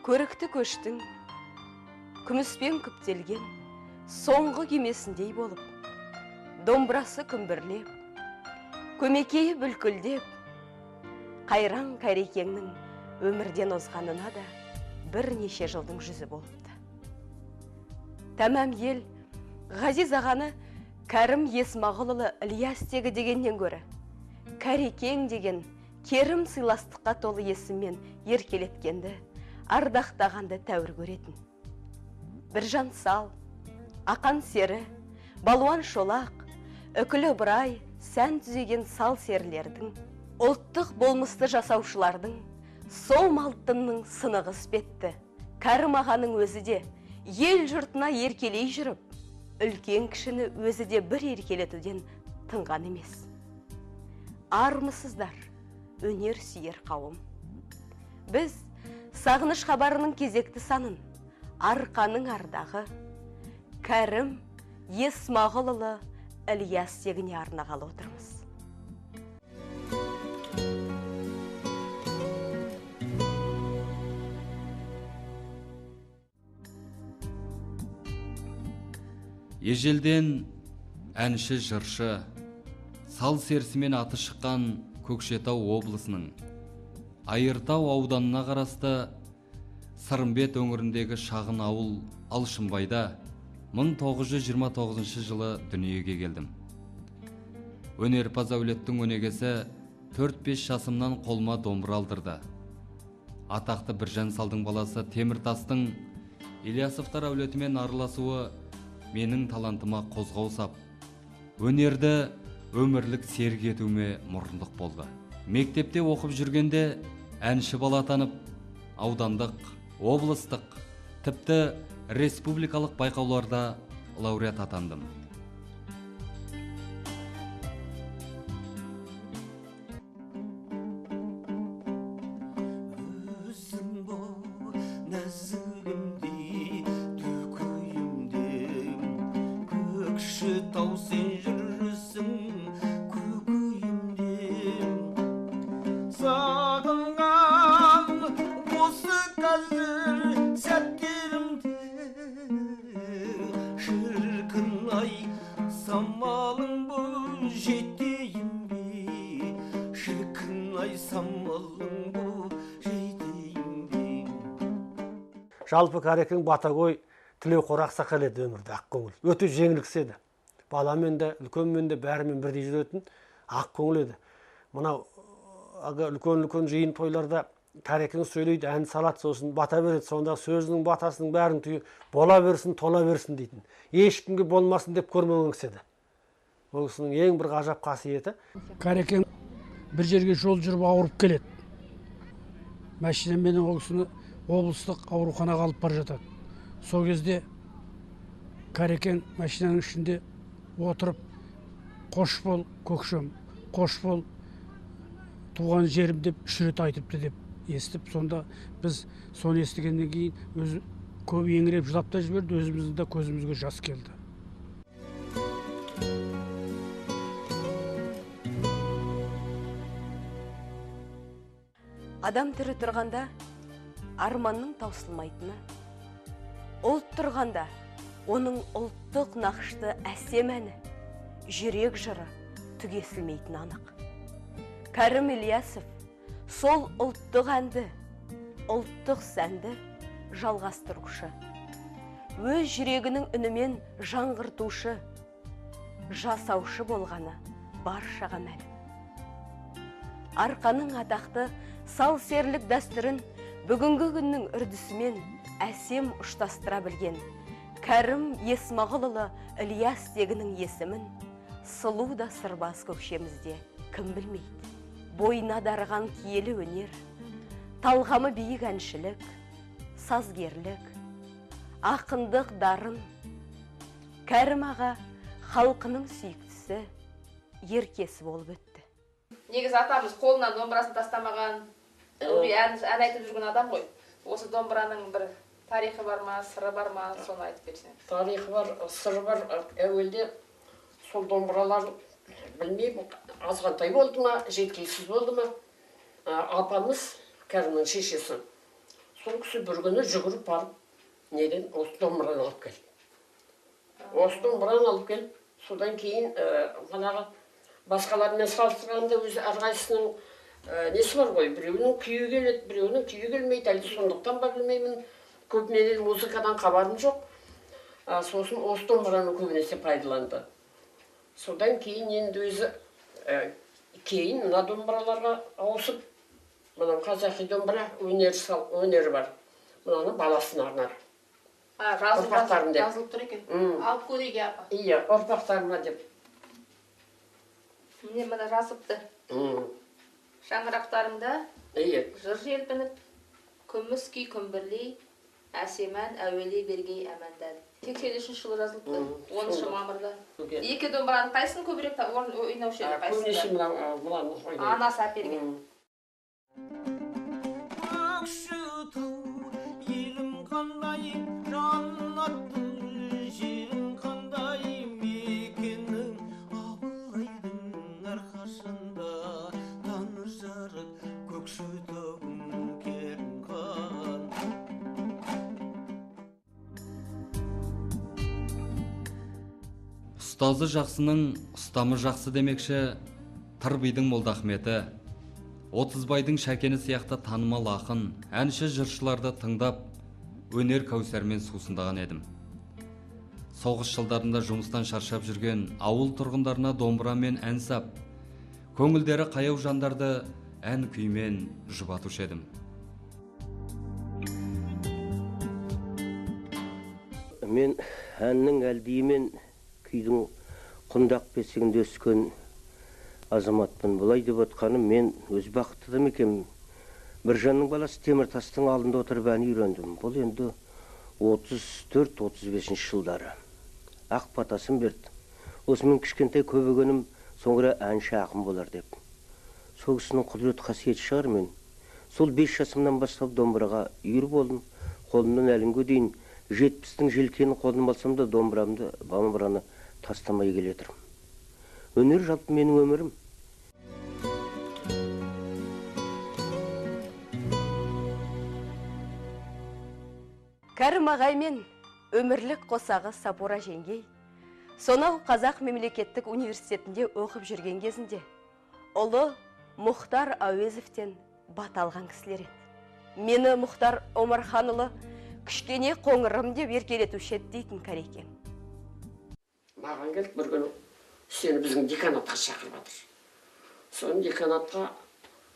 Көрікті көштің күміспен күптелген соңғы кемесіндей болып, домбырасы күмбірлеп, көмекейі бүлкілдеп, қайран Қарекеңнің өмірден озғанына да бірнеше жылдың жүзі болыпты. Тәмам ел Ғазиз ағаны Кәрім Есмағұлұлы Ілиястегі дегеннен көрі, Қарекең деген керім сыйластыққа толы есіммен еркелеткенді, ардақтағанды тәуір көретін. Біржан Сал, Ақан Сері, Балуан Шолақ, Үкілі Бұрай, сән түзеген сал серлердің, ұлттық болмысты жасаушылардың, сом алтынның сынығы іспетті. Кәрім ағаның өзі де ел жұртына еркелей жүріп, үлкен кішіні өзі де бір еркелетуден тынған емес. Армысыздар, өнер сүйер қауым. Біз сағыныш хабарының кезекті санын, арқаның ардағы, Кәрім Есмағұлұлы Ілиястегіне арнағалы отырмыз. Ежелден әнші жыршы, сал серісімен аты шыққан Көкшетау облысының Айыртау ауданына қарасты Сырымбет өңіріндегі шағын ауыл Алшынбайда 1929 жылы дүниеге келдім. Өнерпаз әулеттің өнегесі 4-5 жасымнан қолыма домбыра алдырды. Атақты Біржан Салдың баласы Теміртастың Ильясовтар әулетімен араласуы менің талантыма қозғау сап, өнерді өмірлік серік етуіме мұрындық болды. Мектепте оқып жүргенде әнші бала танып, аудандық, облыстық, тіпті республикалық байқауларда лауреат атандым. Көкшетау сен жүрсің көкейімде, сағынған осы қазір сәттерімде, шіркін-ай самалың бұл жетейін бе, шіркін-ай самалың бұл жетейін бе. Жалпы Қарекең Батагөй Тілеуқор ақсақал еді өмірде, ақкөңіл. Өте жеңіл кісі еді. Баламен де, үлкенмен де бәрімен бірдей жүретін ақкөңіл еді. Мынау үлкен жиын тойларда Қарекең сөйлейді, ән салады, сосын бата береді. Сонда сөзінің батасының бәрін түйі бола берсін, тола берсін дейтін. Ешкімге болмасын деп көрмеген кісі еді. Ол кісінің ең бір ғажап қасиеті. Қарекең бір жерге жол жүріп ауырып келеді. Машинамен ол кісіні облыстық ауруханаға алып бара жатады. Сол кезде Қарекең машинаның ішінде отырып, қош бол, көкшем, қош бол, туған жерім деп 3 рет айтыпты деп естіп, сонда біз соны естігеннен кейін өзі көп еңіреп жылап та жіберді, өзіміздің де көзімізге жас келді. Адам түрі тұрғанда арманның таусылмайтыны, ұлт тұрғанда оның ұлттық нақышты әсем әні, жүрек жыры түгесілмейтін анық. Кәрім Ілиясов сол ұлттық әнді, ұлттық сәнді жалғастырушы, өз жүрегінің үнімен жаңғыртушы, жасаушы болғаны баршаға мәлім. Арқаның атақты сал серлік дәстүрін бүгінгі күннің үрдісімен әсем ұштастыра білген Кәрім Есмағұлұлы Ілиястегінің есімін сұлу да сырбаз көкшемізде кім білмейді. Бойына дарыған киелі өнер, талғамы биік әншілік, сазгерлік, ақындық дарын. Кәрім аға халқының сүйіктісі, еркесі болып өтті. Негізі атамыз қолынан домбырасын тастамаған, ән айтып жүрген адам ғой. Осы домбыраның бір тарихы бар ма, сыры бар ма, соны айтып берсең. Тарихы бар, сыры бар. Әуелде сол домбыралар білмеймін, азғантай болды ма, жеткіліксіз болды ма. Апамыз Кәрімнің шешесі. сол кісі бір күні жүгіріп барып неден осы домбыраны алып келді. Осы домбыраны алып келіп, содан кейін манағы басқалармен салыстырғанда өзі әрқайсысының несі бар ғой, біреуінің күйі келеді, біреуінің күйі келмейді, әлде сондықтан ба білмеймін, көбінесе музыкадан хабарым жоқ. Сосын осы домбыраны көбінесе пайдаланды. Содан кейін енді өзі кейін мына домбыраларға ауысып, мына қазақи домбыра өнері бар. Мынаны баласына арнады. Жазылып тұр екен. Алып көрейік апа. Иә, ұрпақтарыма деп. Міне мына жазыпты. Шаңырақтарымда жыр желпініп, күміс күй күмбірлей, әсемән әуелей бергей әмәндан. 83 жылы жазылыпты, 10 мамырда. Екі домбыраның қайсысын көбірек ойнаушы еді қайсында? Көбінесе мынаны ойнайды. Анасы әперген. елім қандай жаннаттың жерім қандай мекенің абылайдың арқасында таны жарық көкшетауым керімхан. Ұстазы жақсының ұстамы жақсы демекші Тырбидың Молдахметі, Отызбайдың Шәкені сияқты танымал ақын, әнші жыршыларды тыңдап, өнер кәусәрмен сусындаған едім. Соғыс жылдарында жұмыстан шаршап жүрген ауыл тұрғындарына домбырамен ән сап, көңілдері қаяу жандарды ән күймен жұбатушы едім. Мен әннің әлдейімен күйдің құндақ бесігінде өскен азаматпын. Бұлай деп отқаным, мен өз бақытты да мекем. Біржанның баласы Теміртастың алдында отырып ән үйрендім. Бұл енді 34-35 жылдары. Ақ батасын берді. Осымен кішкентай көбегенім соңыра әнші ақын болар деп. Сол кісінің құдірет қасиеті шығар мен. Сол 5 жасымнан бастап домбыраға үйір болдым. Қолымнан әлінге дейін 70-тің желкенін қолым алсам да домбыраны тастамай келетірім. Өнер жалпы менің өмірім. Кәрім ағаймен өмірлік қосағы Сапура жеңгей сонау Қазақ мемлекеттік университетінде оқып жүрген кезінде ұлы Мұхтар Әуезовтен бат алған кісілер еді. Мені Мұхтар Омарханұлы кішкене қоңырым деп еркелетуші еді дейтін Кәрекең. Маған келіп бір күні сені біздің деканатқа шақырып жатыр. Соны деканатқа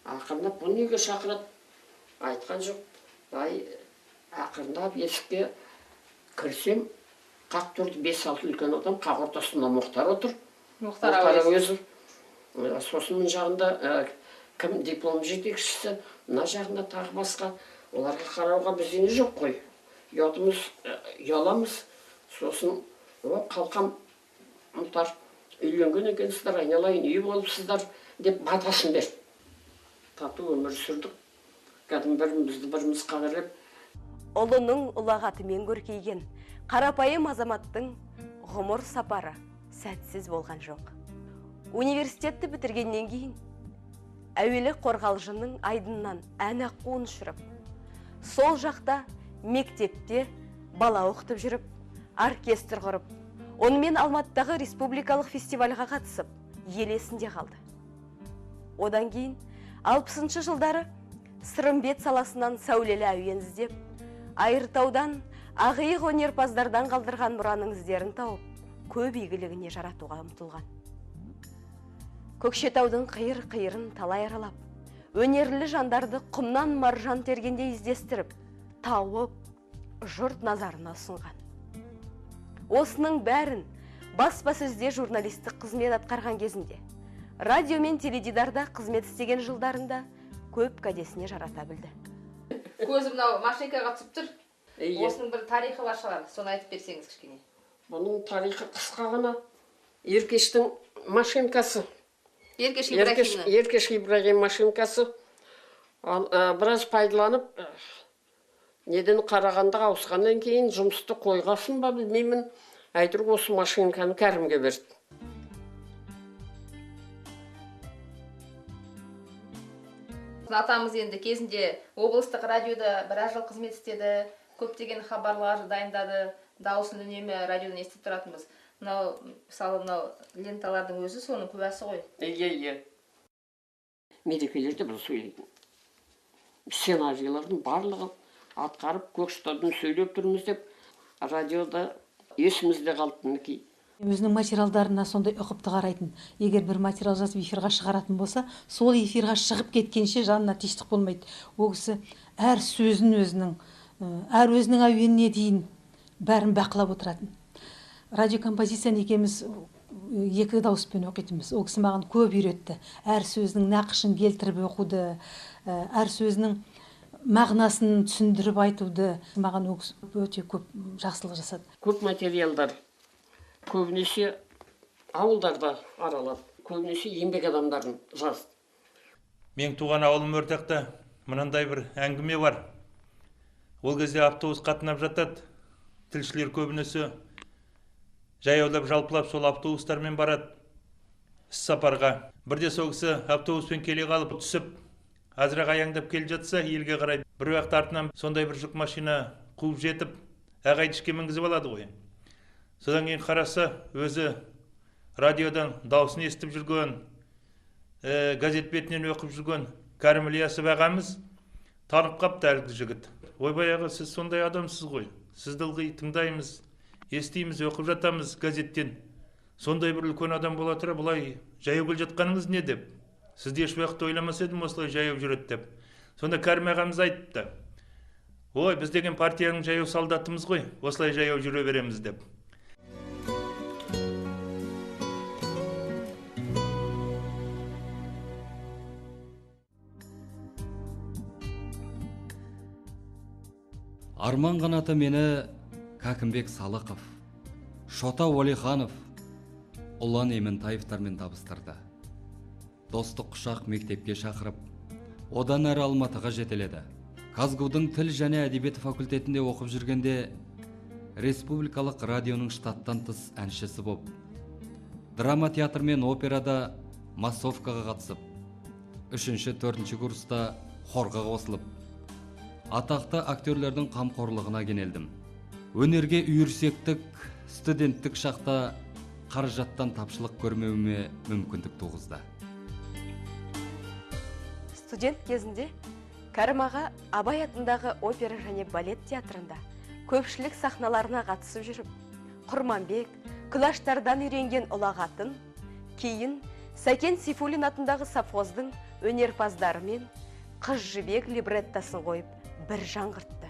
ақырындап бұл неге шақырады? Айтқан жоқ. Ақырындап есікке кірсем, қақ тұрды 5-6 үлкен адам, қақ ортасында Мұхтар отыр. Мұхтар Әуезов. Сосын мен жағында кім диплом жетекшісі, мына жағында тағы басқа. Оларға қарауға бізден жоқ қой. Ұяламыз. Сосын қалқам Мұхтар үйленген екенсіздер, айналайын үй болыпсыздар деп батасын берді. Тату өмір сүрдік. Кәдім біріміз қағырып. Ұлының ұлағатымен көркейген қарапайым азаматтың ғұмыр сапары сәтсіз болған жоқ. Университетті бітіргеннен кейін әуелі Қорғалжының айдыннан ән аққуын ұшырып, сол жақта мектепте бала оқытып жүріп, оркестр құрып, онымен Алматыдағы республикалық фестивальға қатысып, ел есінде қалды. Одан кейін 60-шы жылдары Сырымбет саласынан сәулелі әуен іздеп, Айыртаудан ағиық өнерпаздардан қалдырған мұраның іздерін тауып, көп игілігіне жаратуға ұмтылған. Көкшетаудың қиыр-қиырын талай аралап, өнерлі жандарды құмнан маржан тергенде іздестіріп, тауып, жұрт назарына ұсынған. Осының бәрін баспасөзде журналистік қызмет атқарған кезінде, радио мен теледидарда қызмет істеген жылдарында көп кәдесіне жарата білді. Көзі мынау машинкаға түсіп тұр. Осының бір тарихы бар шығар, соны айтып берсеңіз кішкене. Бұның тарихы қысқа ғана. Еркештің машинкасы. Еркеш Ибрагим машинкасы. Біраз пайдаланып, неден қарағандаға ауысқаннан кейін жұмысты қойғасын ба білмеймін. Әйтір осы машинканы Кәрімге берді. Атамыз енді кезінде облыстық радиода біраз жыл қызмет істеді, көптеген хабарлар дайындады, дауысын үнемі радиодан естіп тұратынбыз. Мынау мысалы мынау ленталардың өзі соның куәсі ғой. Иә. Мерекелерде бір сөйлейтін. Сценарийлардың барлығын атқарып, Көкшетаудан сөйлеп тұрмыз деп, радиода есімізде қалды мінекей. Өзінің материалдарына сондай ұқыпты қарайтын. Егер бір материал жазып эфирға шығаратын болса, сол эфирға шығып кеткенше жанына тиштік болмайды. Ол кісі әр сөзін әр өзінің әуеніне дейін бәрін бақылап отыратын. Радиокомпозицияны екеуміз екі дауыспен оқитынбыз. Ол кісі маған көп үйретті. Әр сөзінің нақышын келтіріп оқуды, әр сөзінің мағынасын түсіндіріп айтуды маған ол кісі өте көп жақсылық жасады. Көп материалдар көбінесе ауылдарда аралап, көбінесе еңбек адамдарын жазды. Мен туған ауылым Өртақта мынандай бір әңгіме бар. Ол кезде автобус қатынап жатады. Тілшілер көбінесе жаяулап жалпылап сол автобустармен барады іс-сапарға. Бірде сол кісі автобуспен келе қалып түсіп, азырақ аяңдап келе жатса, елге қарайды. Бір уақыт артынан сондай бір жүк машина қуып жетіп, ағайды ішке мінгізіп алады ғой. Содан кейін қараса, өзі радиодан дауысын естіп жүрген, газет бетінен оқып жүрген Кәрім Ілиясов ағамыз танып қапты әлгі жігіт. Ойбай аға, сіз сондай адамсыз ғой. Сізді ылғи тыңдаймыз, естиміз, оқып жатамыз газеттен. Сондай бір үлкен адам бола тұра, бұлай жаяу келе жатқаныңыз не деп? Сізді еш уақыт ойламас едім осылай жаяу жүреді деп. Сонда Кәрім ағамыз айтыпты. Ой, біз деген партияның жаяу солдатымыз ғой, осылай жаяу жүре береміз деп. Арман қанаты мені Кәкімбек Салықов, Шота Уәлиханов, Ұлан Ементаевтармен табыстырды. Достық құшақ мектепке шақырып, одан әрі Алматыға жетеледі. Казгудың тіл және әдебиет факультетінде оқып жүргенде республикалық радионың штаттан тыс әншісі боп, драма театр мен операда массовкаға қатысып, 3-4 курста хорға қосылып, атақты актерлердің қамқорлығына кенелдім. Өнерге үйірсектік, студенттік шақта қаражаттан тапшылық көрмеуіме мүмкіндік туғызды. Студент кезінде Кәрім аға Абай атындағы опера және балет театрында көпшілік сахналарына қатысып жүріп, Құрманбек, Күлаштардан үйренген ұлағатын, кейін Сәкен Сейфуллин атындағы совхоздың өнерпаздарымен Қыз жібек либреттасын қойып, бір жаңғыртты.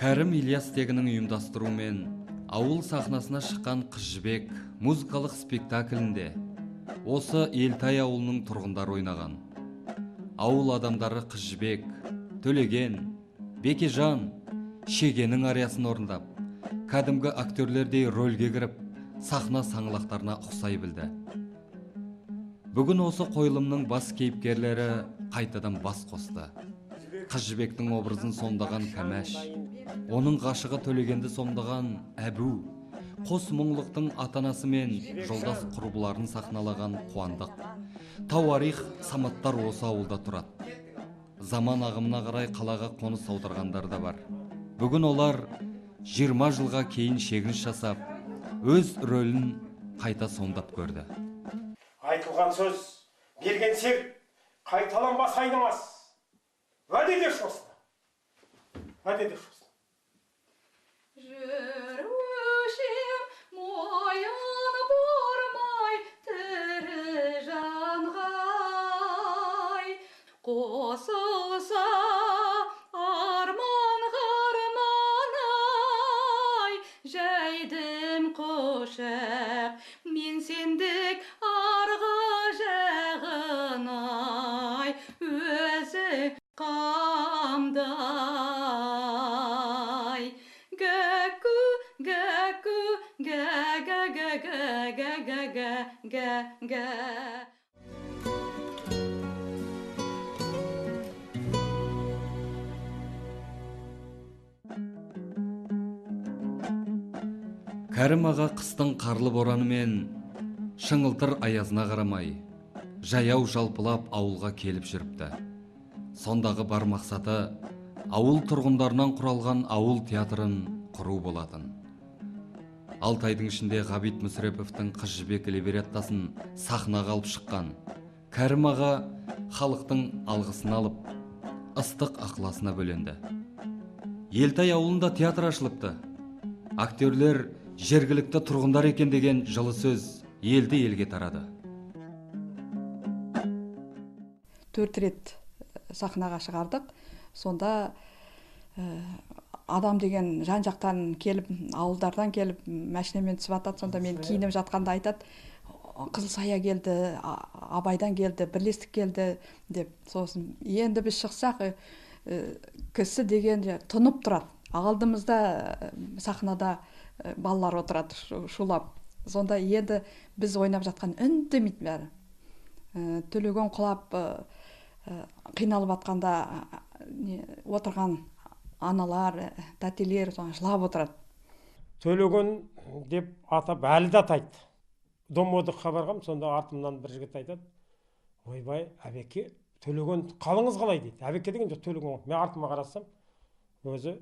Кәрім Ильяс тегінің ұйымдастыруымен ауыл сахнасына шыққан Қыз жібек музыкалық спектаклінде осы Елтай ауылының тұрғындары ойнаған. Ауыл адамдары Қыз жібек, Төлеген, Бекежан, Шегенің ариясын орындап, кәдімгі актерлердей рөлге кіріп, сахна саңлақтарына ұқсай білді. Бүгін осы қойылымның бас кейіпкерлері қайтадан бас қосты. Қыз жібектің образын сомдаған Кәмәш, оның ғашығы Төлегенді сомдаған Әбу, қос мұңлықтың атанасы мен жолдас құрбыларын сахналаған Қуандық. Тауарих Саматтар осы ауылда тұрады. Заман ағымына қарай қалаға қоныс аударғандар да бар. Бүгін олар 20 жылға кейін шегініс жасап, өз рөлін қайта сомдап көрді. Айтылған сөз, берген серт, қайталанбас айнымас. Уәде деш осыны. Уәде деш осыны. Жүрушім мойын бұрмай, тірі жанғай, қосылса арман ғарманай, жайдым қошақ, мен сендік арғы жағынай, өзі қамдай. Гәку, гәку, гә-гә-гә-гә-гә-гә-гә-гә. Кәрім аға қыстың қарлы бораны мен шыңылтыр аязына қарамай, жаяу жалпылап ауылға келіп жүріпті. Сондағы бар мақсаты ауыл тұрғындарынан құралған ауыл театрын құру болатын. 6 айдың ішінде Ғабит Мүсіреповтің Қыз жібек либреттосын сахнаға алып шыққан. Кәрім аға халықтың алғысын алып, ыстық ықыласына бөленді. Елтай ауылында театр ашылыпты. Актерлер жергілікті тұрғындар екен деген жылы сөз елді елге тарады. 4 рет сахнаға шығардық. Сонда адам деген жан-жақтан келіп, ауылдардан келіп, машинамен түсіп атады. Сонда мен киініп жатқанда айтады, Қызылсая келді, Абайдан келді, Бірлестік келді деп. Сосын енді біз шықсақ, кісі деген тұнып тұрады. Алдымызда сахнада балалар отырады шулап. Сонда енді біз ойнап жатқан үндемейді бәрі. Төлеген құлап қиналып атқанда отырған аналар, тәтелер жылап отырады. Төлеген деп атап әлі де атайды. Домодыққа барғам, сонда артымнан бір жігіт айтады, ойбай, әбеке, Төлеген қалыңыз қалай дейді. Әбеке деген жоқ, Төлеген. Мен артыма қарасам, өзі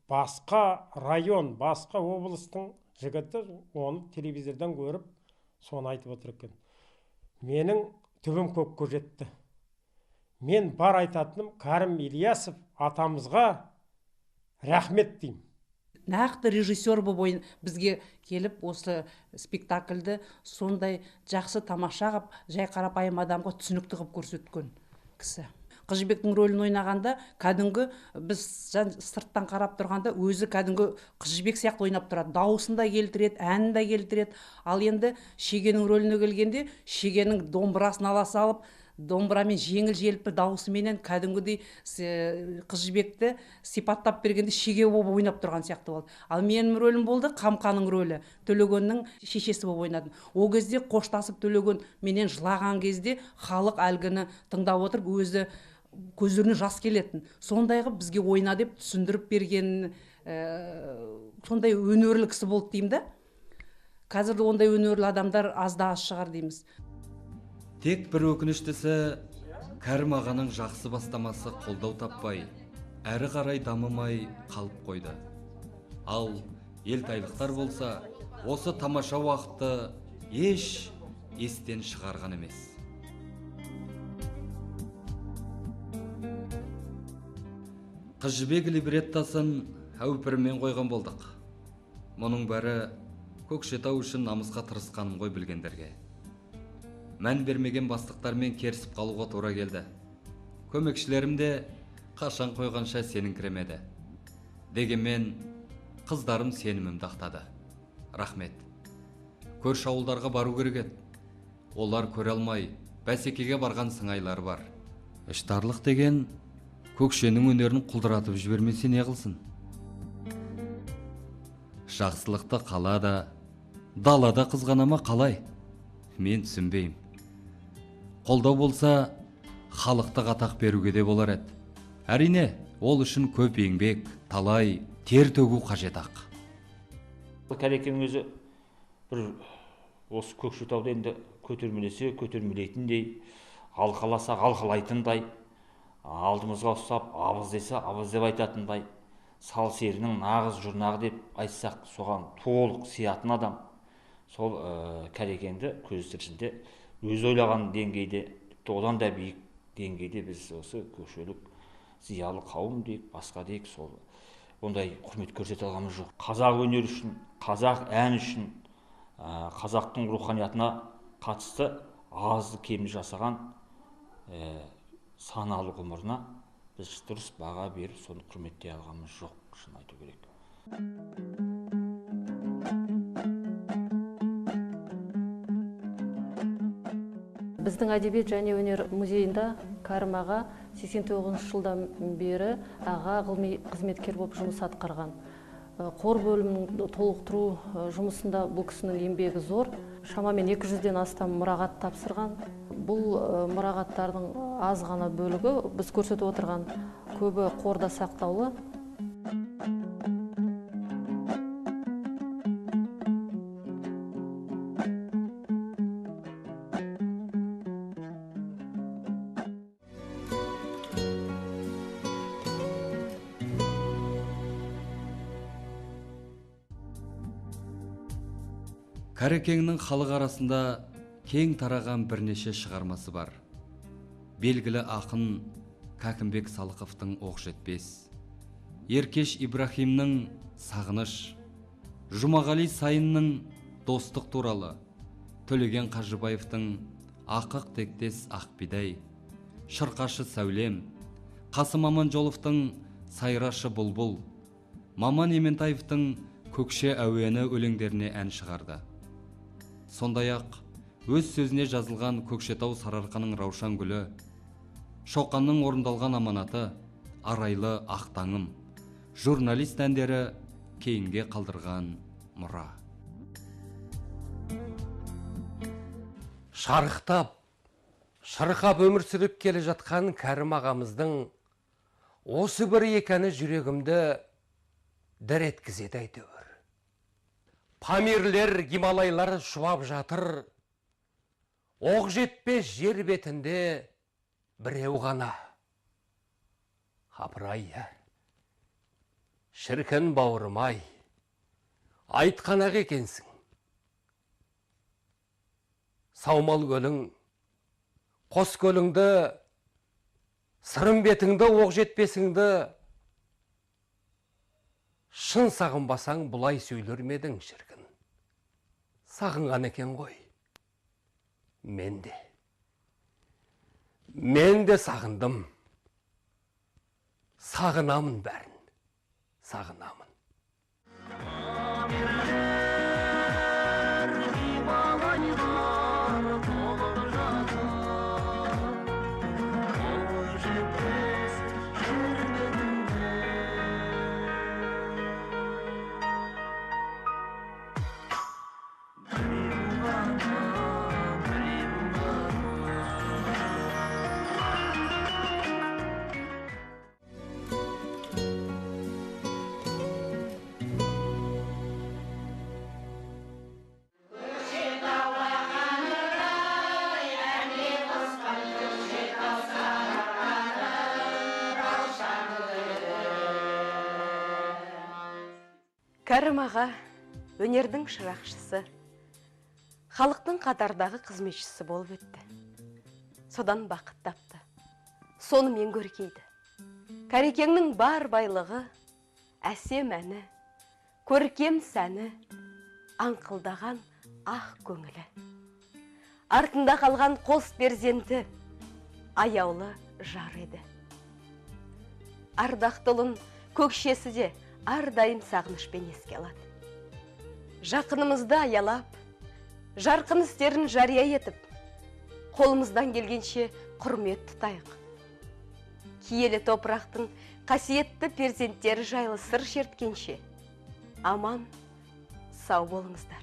басқа район, басқа облыстың жігіті, оны телевизордан көріп, соны айтып отыр екен. Менің түбім көкке жетті. Мен бар айтатыным Кәрім Ильясов атамызға рахмет деймін. Нақты режиссер болып бізге келіп осы спектакльді сондай жақсы тамаша қып, жай қарапайым адамға түсінікті қып көрсеткен кісі. Қыз жібектің рөлін ойнағанда, кәдімгі біз сырттан қарап тұрғанда өзі кәдімгі Қыз жібек сияқты ойнап тұрады. Дауысын да келтіреді, әнін де келтіреді. Ал енді Шегенің рөліне келгенде, Шегенің домбырасын ала салып, домбырамен жеңіл желпі дауысыменен кәдімгідей Қыз жібекті сипаттап бергенде Шеге болып ойнап тұрған сияқты болды. Ал менің рөлім болды Қамқаның рөлі, Төлегеннің шешесі болып ойнадым. Ол кезде қоштасып Төлеген менен жылаған кезде халық әлгіні тыңдап отырып өзі көздеріне жас келетін. Сондай қылып бізге ойна деп түсіндіріп берген сондай өнерлі кісі болды деймін да. Қазірде ондай өнерлі адамдар аз да аз шығар дейміз. Тек бір өкініштісі, Кәрім ағаның жақсы бастамасы қолдау таппай, әрі қарай дамымай қалып қойды. Ал елтайлықтар болса, осы тамаша уақытты естен шығарған емес. Қыз жібек либреттосын әупіріммен қойған болдық. Мұның бәрі Көкшетау үшін намысқа тырысқаным ғой білгендерге. Мән бермеген бастықтармен керісіп қалуға тура келді. Көмекшілерім де қашан қойғанша сеніңкіремеді. Дегенмен қыздарым сенімімді ақтады. Рахмет. Көрші ауылдарға бару керек еді. Олар көре алмай, бәсекеге барған сыңайлары бар. Іштарлық деген көкшенің өнерін құлдыратып жібермесе не қылсын? Жақсылықты қалада, далада қызғанама қалай? Мен түсінбеймін. Қолдау болса, халықты атақ беруге де болар еді. Әрине, ол үшін көп еңбек, талай, тер төгу қажет ақ. Кәрекенің өзі бір осы Көкшетауда енді көтермелесе, көтермелейтіндей, алқаласа, алқалайтындай, алдымызға ұстап, абыз десе, абыз деп айтатындай, сал серінің нағыз жұрнағы деп айтсақ, соған толық сиятын адам. Сол Кәрекенді көз тіршінде өз ойлаған деңгейде, одан да биік деңгейде біз осы көкшелік зиялы қауым дейік, басқа дейік, сол ондай құрмет көрсете алғанымыз жоқ. Қазақ өнері үшін, қазақ ән үшін, қазақтың руханиятына қатысты азды кемді жасаған саналы ғұмырына біз дұрыс баға беріп, соны құрметтей алғанымыз жоқ, шын айту керек. Біздің әдебиет және өнер музейінде Кәрім аға 89 жылдан бері аға ғылыми қызметкер болып жұмыс атқарған. Қор бөлімінің толықтыру жұмысында бұл кісінің еңбегі зор. Шамамен 200-ден астам мұрағат тапсырған. Бұл мұрағаттардың аз ғана бөлігі біз көрсетіп отырған көбі қорда сақтаулы. Кәрекеңнің халық арасында кең тараған бірнеше шығармасы бар. Белгілі ақын Кәкімбек Салықовтың Оқжетпес, Еркеш Ибрахимнің Сағыныш, Жұмағали Сайынның Достық туралы, Төлеген Қажыбаевтың Ақық тектес Ақбидай, Шырқашы Сәулем, Қасым Аманжоловтың Сайрашы Бұлбұл, Маман Ементаевтың Көкше әуені өлеңдеріне ән шығарды. Сондай-ақ өз сөзіне жазылған Көкшетау Сарыарқаның Раушан гүлі, Шоқанның орындалған аманаты, Арайлы Ақтаңым, журналист әндері кейінге қалдырған мұра. Шарықтап, шырқап өмір сүріп келе жатқан Кәрім ағамыздың осы бір екені жүрегімді дір еткізеді әйтеуір. Памирлер, Гималайлар шуап жатыр, Оқжетпес жер бетінде біреу ғана. Апырай, шіркін бауырым-ай, айтқан ақ екенсің. Саумал көлің, қос көліңді, сырым бетіңді, Оқжетпесіңді шын сағынбасаң бұлай сөйлер медің шіркін. Сағынған екен ғой. Мен де сағындым. Сағынамын бәрін, сағынамын. Кәрім аға өнердің шырақшысы, халықтың қатардағы қызметшісі болып өтті. Содан бақыт тапты, сонымен көркейді. Кәрекеңнің бар байлығы, әсем әні, көркем сәні, аңқылдаған ақ көңілі. Артында қалған қос перзенті, аяулы жар еді. Ардақтылын көкшесі де ардайым сағынышпен еске алады. Жақынымызды аялап, жарқын істерін жария етіп, қолымыздан келгенше құрмет тұтайық. Киелі топырақтың қасиетті перзенттері жайлы сыр шерткенше, аман, сау болыңыздар.